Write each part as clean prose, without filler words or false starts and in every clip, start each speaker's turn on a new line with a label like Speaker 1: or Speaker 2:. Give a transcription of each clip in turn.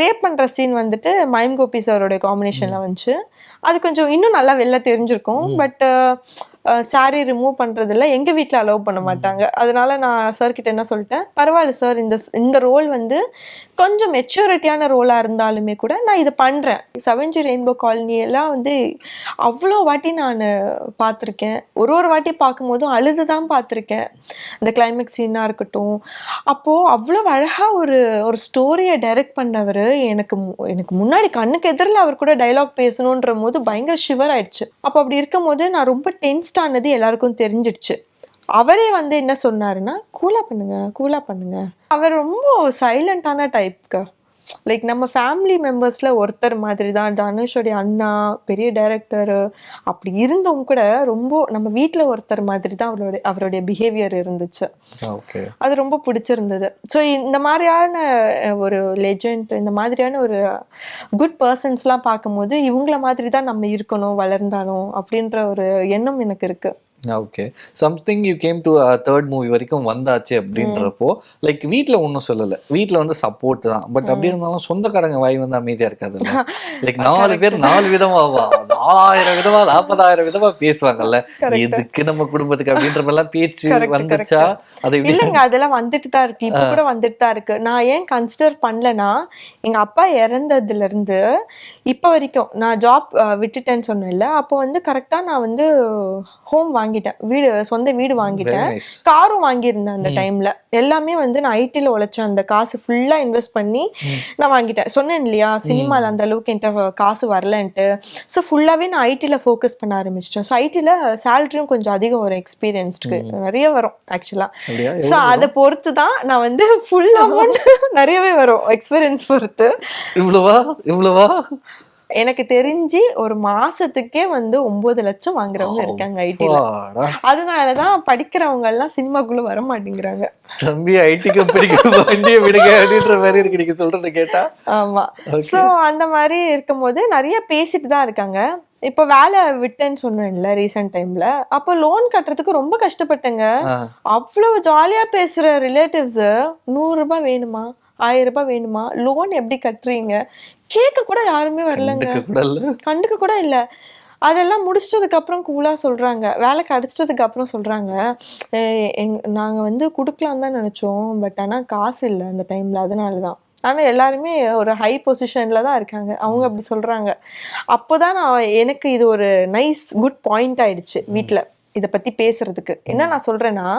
Speaker 1: Rape பண்ற scene வந்துட்டு மயம் கோபி சாரோட காம்பினேஷன்ல வந்துச்சு. அது கொஞ்சம் இன்னும் நல்லா வெளில தெரிஞ்சிருக்கும். பட் சாரி ரிமூவ் பண்றதுல எங்க வீட்ல அலோவ் பண்ண மாட்டாங்க. அதனால நான் சார் கிட்ட என்ன சொல்லிட்டேன், பரவாயில்ல சார், இந்த ரோல் வந்து கொஞ்சம் மெச்சூரிட்டியான ரோலா இருந்தாலுமே கூட நான் இதை பண்றேன். 7G ரெயின்போ காலனி எல்லாம் வந்து அவ்வளோ வாட்டி நான் பார்த்துருக்கேன். ஒரு வாட்டி பார்க்கும்போதும் அழுதுதான் பார்த்துருக்கேன். இந்த கிளைமேக்ஸ் சீனா இருக்கட்டும். அப்போ அவ்வளோ அழகா ஒரு ஸ்டோரியை டைரக்ட் பண்ணவர் எனக்கு முன்னாடி கண்ணுக்கு எதிரில் அவர் கூட டைலாக் பேசணுன்ற போது பயங்கர ஷிவர் ஆயிடுச்சு. அப்போ அப்படி இருக்கும் போது நான் ரொம்ப டென்ஸ்ட் ஆனது எல்லாருக்கும் தெரிஞ்சிடுச்சு. அவரே வந்து என்ன சொன்னாருன்னா, கூலா பண்ணுங்க. அவர் ரொம்ப சைலண்டான டைப்க்கு. லைக் நம்ம ஃபேமிலி மெம்பர்ஸ்ல ஒருத்தர் மாதிரி தான். தனுஷோடைய அண்ணா, பெரிய டைரக்டர், அப்படி இருந்தவங்க கூட ரொம்ப நம்ம வீட்டில் ஒருத்தர் மாதிரி தான் அவருடைய பிஹேவியர் இருந்துச்சு. அது ரொம்ப பிடிச்சிருந்தது. ஸோ இந்த மாதிரியான ஒரு லெஜெண்ட், இந்த மாதிரியான ஒரு குட் பர்சன்ஸ்லாம் பார்க்கும்போது இவங்கள மாதிரி தான் நம்ம இருக்கணும் வளர்ந்தாலும் அப்படின்ற ஒரு எண்ணம் எனக்கு இருக்கு.
Speaker 2: Okay, something you came to third movie வரைக்கும் வந்தாச்சு அப்படின்றப்போ லைக் வீட்டில் ஒன்றும் சொல்லலை, வீட்டில் வந்து சப்போர்ட் தான். பட் அப்படி இருந்தாலும் சொந்தக்காரங்க வாய் வந்து அமைதியாக இருக்காது. லைக் 4 பேர் 4 விதமா 4000 விதமா 40,000 விதமா பேசுவாங்கல்ல, எதுக்கு நம்ம குடும்பத்துக்கு அப்படின்ற மாதிரிலாம் பேச்சு வந்துச்சா?
Speaker 1: அது இல்லைங்க, அதெல்லாம் வந்துட்டு தான் இருக்கு, இப்போ கூட வந்துட்டு தான் இருக்கு. நான் ஏன் கன்சிடர் பண்ணலன்னா, எங்க அப்பா இறந்ததுல இருந்து இப்போ வரைக்கும் நான் ஜாப் விட்டுட்டேன்னு சொன்னேன்ல, அப்போ வந்து கரெக்டாக நான் வந்து ஹோம் வாங்கிட்டேன், சொந்த வீடு வாங்கிட்டேன், காரும் வாங்கியிருந்தேன் அந்த டைம்ல. எல்லாமே வந்து நான் ஐடில உழைச்சேன், அந்த காசு ஃபுல்லா இன்வெஸ்ட் பண்ணி நான் வாங்கிட்டேன். சொன்னேன் இல்லையா, சினிமால அந்த அளவுக்கு என்கிட்ட காசு வரலன்ட்டு. ஸோ ஃபுல்லாவே நான் ஐடில ஃபோக்கஸ் பண்ண ஆரம்பிச்சிட்டேன். ஸோ ஐடில சேலரியும் கொஞ்சம் அதிகம் வரும், எக்ஸ்பீரியன்ஸ்க்கு நிறைய வரும் ஆக்சுவலா. ஸோ அதை பொறுத்து தான் நான் வந்து ஃபுல் அமௌண்ட் நிறையவே வரும், எக்ஸ்பீரியன்ஸ் பொறுத்து.
Speaker 2: இவ்வளவா
Speaker 1: எனக்கு தெரிஞ்சு ஒரு மாசத்துக்கே வந்து 9 லட்சம் வாங்குறவங்க இருக்காங்க ஐடில. அதனாலதான் படிக்கிறவங்க எல்லாம் சினிமாக்குள்ள வர மாட்டேங்கிறாங்க.
Speaker 2: தம்பி ஐடி கம்பெனிக்கு வண்டியை விடுங்க அப்படின்ற மாதிரி இருக்கு நீங்க சொல்றது கேட்டா.
Speaker 1: ஆமா, சோ அந்த மாதிரி இருக்கும்போது நிறைய பேசிட்டு தான் இருக்காங்க. இப்போ வேலை விட்டேன்னு சொன்னேன்ல ரீசெண்ட் டைம்ல, அப்போ லோன் கட்டுறதுக்கு ரொம்ப கஷ்டப்பட்டேங்க. அவ்வளவு ஜாலியா பேசுற ரிலேட்டிவ்ஸ், 100 ரூபாய் வேணுமா, 1000 ரூபாய் வேணுமா, லோன் எப்படி கட்டுறீங்க, கேட்க கூட யாருமே வரலங்க, கண்டுக்க கூட இல்ல. அதெல்லாம் முடிச்சிட்டதுக்கு அப்புறம் கூலா சொல்றாங்க, வேலை கிடைச்சிட்டதுக்கு அப்புறம் சொல்றாங்க, நாங்க வந்து கொடுக்கலாம் தான் நினைச்சோம், பட் ஆனா காசு இல்லை அந்த டைம்ல, அதனாலதான். ஆனா எல்லாருமே ஒரு ஹை பொசிஷன்ல தான் இருக்காங்க, அவங்க அப்படி சொல்றாங்க. அப்போதான் எனக்கு இது ஒரு நைஸ் குட் பாயிண்ட் ஆயிடுச்சு வீட்டுல இதை பத்தி பேசுறதுக்கு. என்ன நான் சொல்றேன்னா,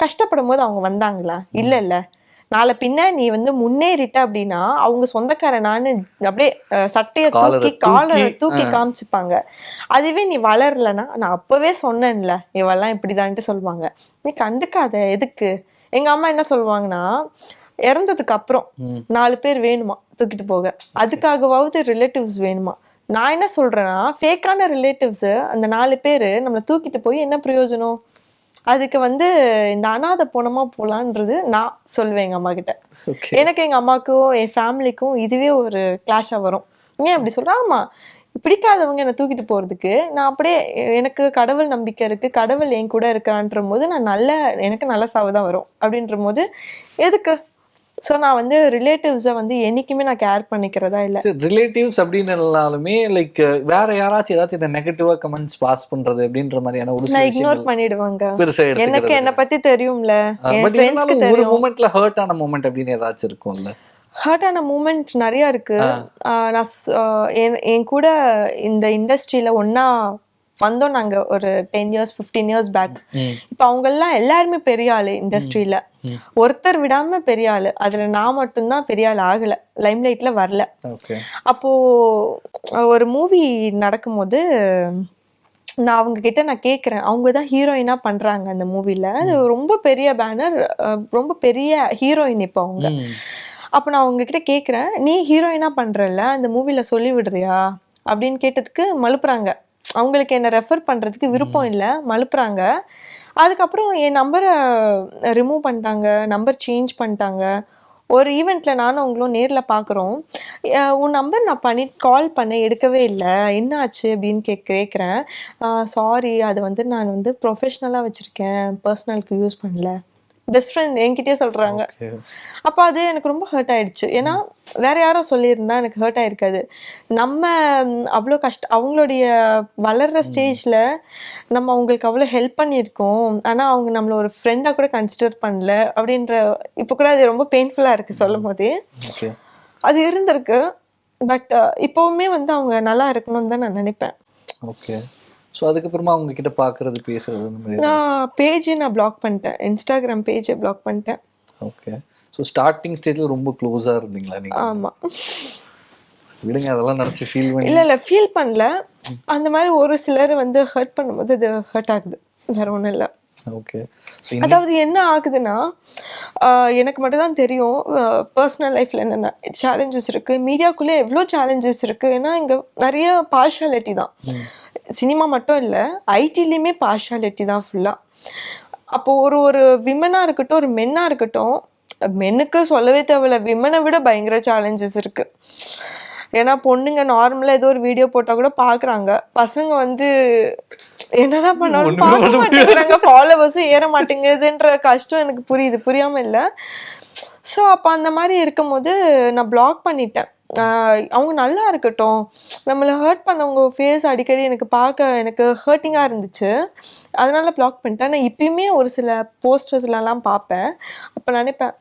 Speaker 1: கஷ்டப்படும் போது அவங்க வந்தாங்களா? இல்ல நாளை பின்ன நீ வந்து முன்னேறிட்ட அப்படின்னா அவங்க சொந்தக்காரனான்னு அப்படியே சட்டையை தூக்கி காலரை தூக்கி காமிச்சுப்பாங்க. அதுவே நீ வளரலன்னா, நான் அப்பவே சொன்னேன்ல இவெல்லாம் இப்படிதான்ட்டு சொல்லுவாங்க. நீ கண்டுக்காத, எதுக்கு. எங்க அம்மா என்ன சொல்லுவாங்கன்னா, இறந்ததுக்கு அப்புறம் 4 பேர் வேணுமா தூக்கிட்டு போக, அதுக்காகவாவது ரிலேட்டிவ்ஸ் வேணுமா. நான் என்ன சொல்றேன்னா, ஃபேக்கான ரிலேட்டிவ்ஸ் அந்த 4 பேரு நம்மளை தூக்கிட்டு போய் என்ன பிரயோஜனம்? அதுக்கு வந்து இந்த அனாதை போனமா போலான்றது நான் சொல்லுவேன் எங்க அம்மா கிட்ட. எனக்கு எங்க அம்மாக்கும் என் ஃபேமிலிக்கும் இதுவே ஒரு கிளாஷா வரும். ஏன் அப்படி சொல்றேன்? ஆமா, பிடிக்காதவங்க என்னை தூக்கிட்டு போறதுக்கு நான் அப்படியே, எனக்கு கடவுள் நம்பிக்கை இருக்கு, கடவுள் என் கூட இருக்கான்ற போது எனக்கு நல்ல சாவு தான் வரும் அப்படின்ற போது எதுக்கு. ஸோ நான் வந்து ரிலேட்டிவ்ஸை வந்து என்னைக்குமே நான் கேர் பண்ணிக்கிறதா இல்லை.
Speaker 2: ரிலேட்டிவ்ஸ் அப்படின்னாலுமே லைக் வேற யாராச்சும் ஏதாச்சும் இந்த நெகட்டிவா கமெண்ட்ஸ் பாஸ் பண்றது அப்படின்ற மாதிரியான ஒரு
Speaker 1: நான் இக்னோர் பண்ணிடுவாங்க. எனக்கு என்னை பத்தி தெரியும்ல,
Speaker 2: ஒரு மூமெண்ட்ல ஹர்ட் ஆன மூமெண்ட் அப்படின்னு ஏதாச்சும் இருக்கும்ல?
Speaker 1: ஹர்ட் ஆன மூமெண்ட் நிறைய இருக்கு. நான் என் கூட இந்த இண்டஸ்ட்ரியில ஒன்னா வந்தோம் நாங்க ஒரு 10 years 15 years பேக். இப்ப அவங்க எல்லாம் எல்லாருமே பெரிய ஆளு இண்டஸ்ட்ரியில, ஒருத்தர் விடாம பெரிய ஆளு. அதுல நான் மட்டும்தான் பெரிய ஆள் ஆகல, லைம் லைட்ல வரல. அப்போ ஒரு மூவி நடக்கும்போது நான் அவங்க கிட்ட நான் கேட்குறேன், அவங்க தான் ஹீரோயினா பண்றாங்க அந்த மூவில, அது ரொம்ப பெரிய பேனர், ரொம்ப பெரிய ஹீரோயின் இப்போ அவங்க. அப்போ நான் அவங்க கிட்ட கேட்குறேன், நீ ஹீரோயினா பண்றல அந்த மூவில சொல்லி விடுறியா அப்படின்னு கேட்டதுக்கு மழுப்புறாங்க. அவங்களுக்கு என்ன ரெஃபர் பண்றதுக்கு விருப்பம் இல்லை, மழுப்புறாங்க. அதுக்கப்புறம் என் நம்பரை ரிமூவ் பண்ணிட்டாங்க, நம்பர் சேஞ்ச் பண்ணிட்டாங்க. ஒரு ஈவெண்ட்ல நானும் அவங்களும் நேரில் பார்க்குறோம், உன் நம்பர் நான் கால் பண்ண எடுக்கவே இல்லை, என்ன ஆச்சு அப்படின்னு கேட்குறேன். சாரி, அது வந்து நான் வந்து ப்ரொஃபஷ்னலாக வச்சுருக்கேன், பர்சனலுக்கு யூஸ் பண்ணல. பெஸ்ட் ஃப்ரெண்ட் என்கிட்டயே சொல்றாங்க.
Speaker 2: ஓகே.
Speaker 1: அப்ப அது எனக்கு ரொம்ப ஹர்ட் ஆயிடுச்சு. ஏன்னா வேற யாரோ சொல்லியிருந்தா எனக்கு ஹர்ட் ஆயிருக்காது. நம்ம அவ்வளோ அவங்களுடைய வளர்ற ஸ்டேஜ்ல நம்ம அவங்களுக்கு அவ்வளோ ஹெல்ப் பண்ணியிருக்கோம். ஆனா அவங்க நம்மள ஒரு ஃப்ரெண்டா கூட கன்சிடர் பண்ணல அப்படின்ற இப்ப கூட அது ரொம்ப பெயின்ஃபுல்லா இருக்கு சொல்லும்போதே.
Speaker 2: ஓகே.
Speaker 1: அது இருந்திருக்கு. பட் இப்பவுமே வந்து அவங்க நல்லா இருக்கணும்னு தான் நான் நினைப்பேன்.
Speaker 2: ஓகே. ஸோ அதுக்கப்புறமா அவங்க கிட்ட பார்க்கறது, பேசுறது அந்த மாதிரி ஏதாச்சும்?
Speaker 1: நான் பிளாக் பண்ணிட்டேன். இன்ஸ்டாகிராம் பேஜை பிளாக் பண்ணிட்டேன்.
Speaker 2: ஓகே. ஸோ ஸ்டார்ட்டிங் ஸ்டேஜ்ல ரொம்ப க்ளோஸா இருந்தீங்களா நீங்க?
Speaker 1: ஆமா.
Speaker 2: விடுங்க, அதெல்லாம் நினைச்சு ஃபீல் பண்ணி.
Speaker 1: இல்ல ஃபீல் பண்ணல. அந்த மாதிரி ஒரு சிலர் வந்து ஹர்ட் பண்ணும்போது அது ஹர்ட் ஆகுது. வேற ஒண்ணும் இல்ல.
Speaker 2: ஓகே. ஸோ
Speaker 1: அதாவது என்ன ஆகுதுன்னா, எனக்கு மட்டும் தான் தெரியும் பர்சனல் லைஃப்ல என்னென்ன சேலஞ்சஸ் இருக்கு. மீடியாக்குள்ளே எவ்வளோ சேலஞ்சஸ் இருக்கு. ஏன்னா இங்க நிறைய பார்ஷாலிட்டி தான். சினிமா மட்டும் இல்ல, ஐடிலையுமே பார்ஷாலிட்டி தான் ஃபுல்லா. அப்போ ஒரு ஒரு விமனா இருக்கட்டும், ஒரு மென்னா இருக்கட்டும், மென்னுக்கு சொல்லவே தேவையில்ல, விமனை விட பயங்கர சேலஞ்சஸ் இருக்கு. ஏன்னா பொண்ணுங்க நார்மலா ஏதோ ஒரு வீடியோ போட்டா கூட பாக்குறாங்க. பசங்க வந்து என்னடா பண்ணாலும் பார்க்க மாட்டேங்கிறாங்க. ஃபாலோவர்ஸும் ஏற மாட்டேங்குதுன்ற கஷ்டம் எனக்கு புரியுது. புரியாம இல்ல. ஸோ அப்போ அந்த மாதிரி இருக்கும்போது நான் பிளாக் பண்ணிட்டேன். அவங்க நல்லா இருக்கட்டும். நம்மளை ஹர்ட் பண்ணவங்க ஃபேஸ் அடிக்கடி எனக்கு பார்க்க எனக்கு ஹர்ட்டிங்காக இருந்துச்சு. அதனால பிளாக் பண்ணிட்டேன். ஆனால் இப்பயுமே ஒரு சில போஸ்டர்ஸ்லாம் பார்ப்பேன். அப்போ நினைப்பேன்,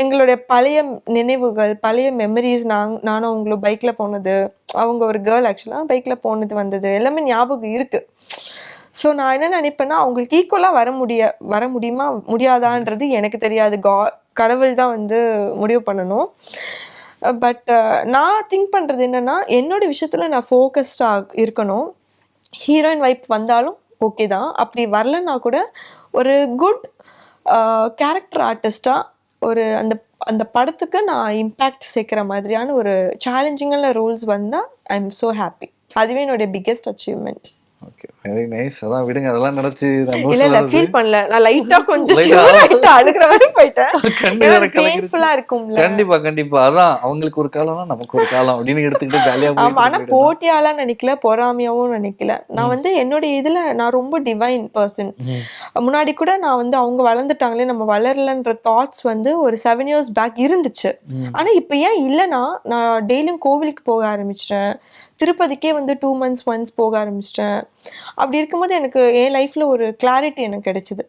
Speaker 1: எங்களுடைய பழைய நினைவுகள், பழைய மெமரிஸ், நானும் அவங்களும் பைக்கில் போனது, அவங்க ஒரு கேர்ள் ஆக்சுவலாக பைக்கில் போனது வந்தது எல்லாமே ஞாபகம் இருக்குது. ஸோ நான் என்ன நினைப்பேன்னா, அவங்களுக்கு ஈக்குவலாக வர முடியுமா முடியாதான்றது எனக்கு தெரியாது. கடவுள் தான் வந்து முடிவு பண்ணணும். பட் நான் திங்க் பண்ணுறது என்னென்னா, என்னோட விஷயத்தில் நான் ஃபோக்கஸ்டாக இருக்கணும். ஹீரோயின் வைப் வந்தாலும் ஓகே தான். அப்படி வரலன்னா கூட ஒரு குட் கேரக்டர் ஆர்டிஸ்டாக ஒரு அந்த அந்த படத்துக்கு நான் இம்பேக்ட் சேர்க்குற மாதிரியான ஒரு சேலஞ்சிங்கான ரோல்ஸ் வந்தால் ஐ எம் ஸோ ஹாப்பி. அதுவே என்னுடைய biggest achievement.
Speaker 2: Okay, very nice. அதான் விடுங்க, அதெல்லாம் நினைச்சு
Speaker 1: இல்ல ஃபீல் பண்ணல. நான் லைட்டா கொஞ்சம் அழுகுற மாதிரி போயிட்டேன். பெயின்ஃபுல்லா இருக்கும்ல.
Speaker 2: கண்டிப்பா கண்டிப்பா. அதான் அவங்களுக்கு ஒரு காலம்னா நமக்கு ஒரு காலம் அப்படின்னு எடுத்துக்கிட்டு ஜாலியா போயிட்டு.
Speaker 1: ஆனா போட்டியாலாம் நினைக்கல, பொறாமையாவும் நினைக்கல. நான் வந்து என்னுடைய இதுல நான் ரொம்ப டிவைன் பர்சன். முன்னாடி கூட நான் வந்து அவங்க வளர்ந்துட்டாங்களே நம்ம வளரலன்ற தாட்ஸ் வந்து ஒரு 7 years பேக் இருந்துச்சு. ஆனா இப்ப ஏன் இல்லைன்னா, நான் டெய்லியும் கோவிலுக்கு போக ஆரம்பிச்சிட்டேன். திருப்பதிக்கே வந்து 2 months ஒன்ஸ் போக ஆரம்பிச்சிட்டேன். அப்படி இருக்கும்போது எனக்கு என் லைஃப்ல ஒரு கிளாரிட்டி எனக்கு கிடைச்சிது.